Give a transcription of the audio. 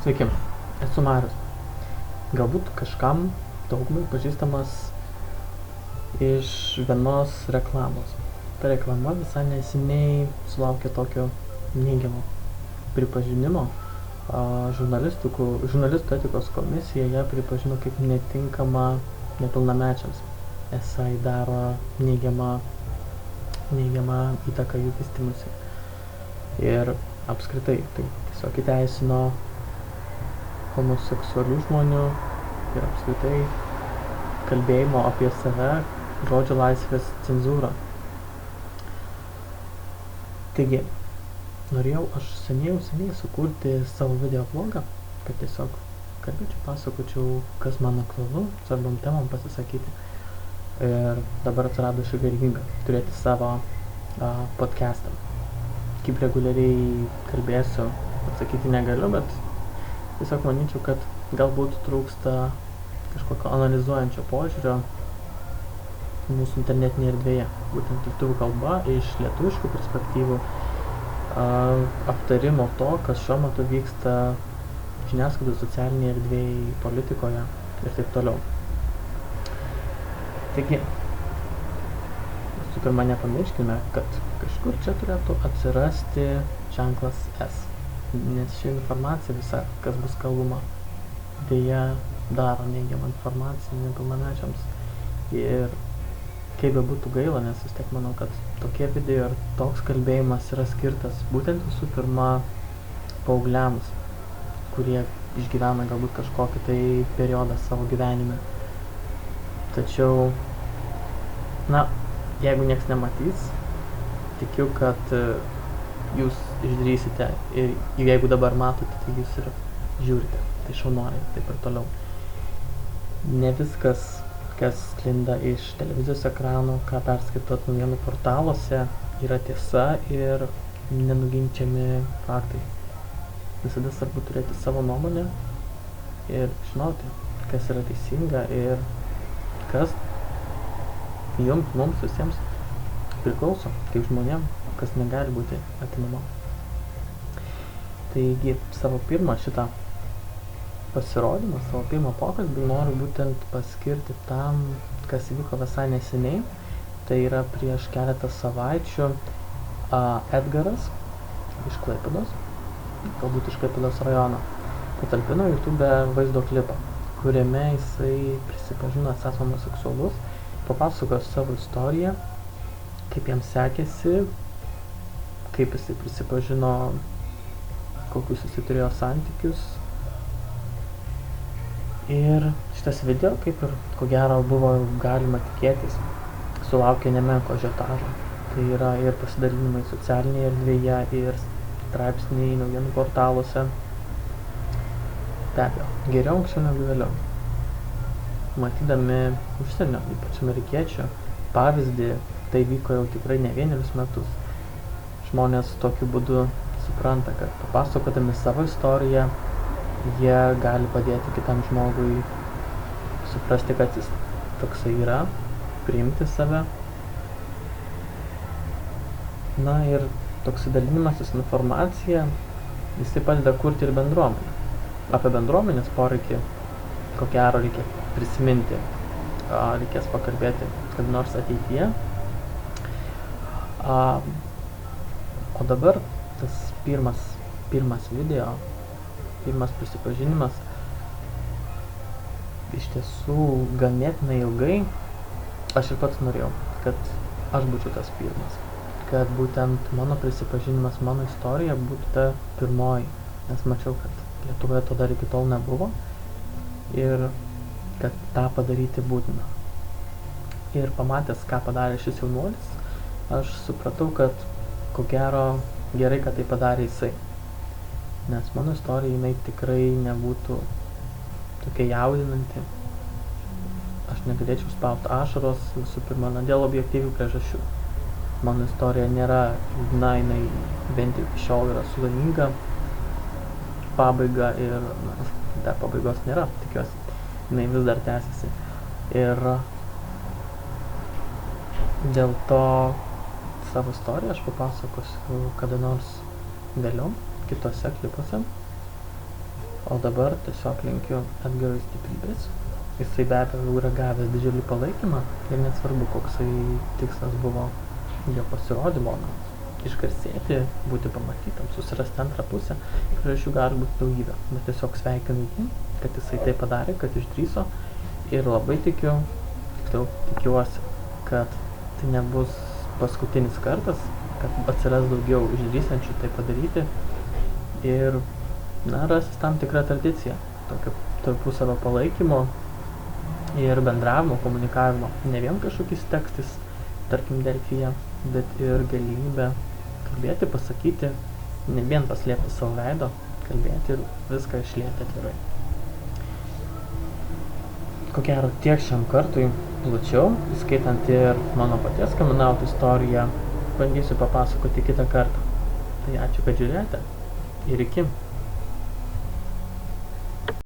Sveiki, esu Marius. Galbūt kažkam daugumai pažįstamas iš vienos reklamos. Ta reklama visai neseniai sulaukė tokio neigiamo pripažinimo. Žurnalistų etikos komisija ją pripažino kaip netinkama nepilnamečiams. Esą daro neigiamą įtaką jų vystymuisi. Ir apskritai tai tiesiog įteisino homoseksualių žmonių ir apskritai kalbėjimo apie save, žodžio laisvės cenzūrą. Taigi, norėjau aš seniai sukurti savo video blogą, kad tiesiog kalbėčiau, pasakočiau, kas man aktualu, svarbiom temom pasisakyti. Ir dabar atsirado ši galimybė turėti savo podcastą. Kaip reguliariai kalbėsiu, atsakyti negaliu, bet tiesiog manyčiau, kad galbūt trūksta kažkokio analizuojančio požiūrio mūsų internetinėje erdvėje, būtent lietuvių kalba, iš lietuviškų perspektyvų, aptarimo to, kas šiuo metu vyksta žiniasklaidos socialinėje erdvėje, politikoje ir taip toliau. Taigi, visų pirma, nepamirškime, kad kažkur čia turėtų atsirasti ženklas S, nes ši informacija visa, kas bus kalbama, dėja daro neigiamą informaciją nepilnamečiams. Ir kaip bebūtų gaila, nes vis tiek manau, kad tokie video ir toks kalbėjimas yra skirtas būtent visų pirma paaugliams, kurie išgyvena galbūt kažkokį tai periodą savo gyvenime. Tačiau, jeigu nieks nematys, tikiu, kad jūs išdrįsite ir jeigu dabar matote, tai jūs ir žiūrite, tai šaunuoliai, taip ir toliau. Ne viskas, kas sklinda iš televizijos ekranų, ką perskaitot naujienų portaluose, yra tiesa ir nenuginčiami faktai. Visada svarbu turėti savo nuomonę ir žinoti, kas yra teisinga ir kas mums visiems priklauso, kaip žmonėm, kas negali būti atimama. Taigi, savo pirmą šitą pasirodymą, savo pirmą pokalbį noriu būtent paskirti tam, kas įvyko visai neseniai. Tai yra prieš keletą savaičių Edgaras iš Klaipėdos, galbūt iš Klaipėdos rajono, patalpino YouTube vaizdo klipą, kuriame jisai prisipažino esąs homoseksualus, papasakojo savo istoriją, kaip jam sekėsi, kaip jisai prisipažino, kokius jisai turėjo santykius. Ir šitas video, kaip ir ko gero buvo galima tikėtis, sulaukė nemenko ažiotažo. Tai yra ir pasidalinimai socialinėje erdvėje, ir straipsniai naujienų portaluose. Be abejo, geriau anksčiau negu vėliau. Matydami užsienio, ypač amerikiečių pavyzdį, tai vyko jau tikrai ne vienerius metus. Žmonės tokiu būdu supranta, kad papasakodami savo istoriją, jie gali padėti kitam žmogui suprasti, kad jis toksai yra, priimti save. Ir toksai dalinimasis informacija, jisai padeda kurti ir bendruomenę. Apie bendruomenės poreikį, ko gero reikia prisiminti, reikės pakalbėti kad nors ateityje. O dabar tas pirmas video, pirmas prisipažinimas iš tiesų ganėtinai ilgai. Aš ir pats norėjau, kad aš būčiau tas pirmas, kad būtent mano prisipažinimas, mano istorija būtų ta pirmoji, nes mačiau, kad Lietuvoje to dar iki tol nebuvo ir kad tą padaryti būtina. Ir pamatęs, ką padarė šis jaunuolis, aš supratau, kad ko gero gerai, kad tai padarė jisai. Nes mano istorija jinai tikrai nebūtų tokia jaudinanti. Aš negalėčiau spausti ašaros, visų pirma, dėl objektyvių priežasčių. Mano istorija nėra liūdna, jinai bent jau iki šiol yra su laiminga pabaiga ir dar pabaigos nėra, tikiuosi, jinai vis dar tęsiasi. Ir dėl to savo istoriją aš papasakosiu kada nors vėliau, kitose klipuose. O dabar tiesiog linkiu Edgarui stiprybės. Jisai be abejo jau yra gavęs didžiulį palaikymą ir nesvarbu, koksai tikslas buvo jo pasirodymo, išgarsėti, būti pamatytam, susirasti antrą pusę. Priežasčių gali būti daugybė, bet tiesiog sveikinu jį, kad jisai tai padarė, kad išdrįso ir labai tikiuosi, kad tai nebus paskutinis kartas, kad atsiras daugiau išdrįsančių tai padaryti ir rasis tam tikrą tradiciją, tokio tarpusavio palaikymo ir bendravimo, komunikavimo, ne vien kažkokiais tekstais, tarkim Delfyje, bet ir galimybę kalbėti, pasakyti, ne vien paslėpti savo veido, kalbėti ir viską išlieti atvirai. Ko gero tiek šiam kartui plačiau, įskaitant ir mano paties coming out istoriją, bandysiu papasakoti kitą kartą. Tai ačiū, kad žiūrėjote ir iki.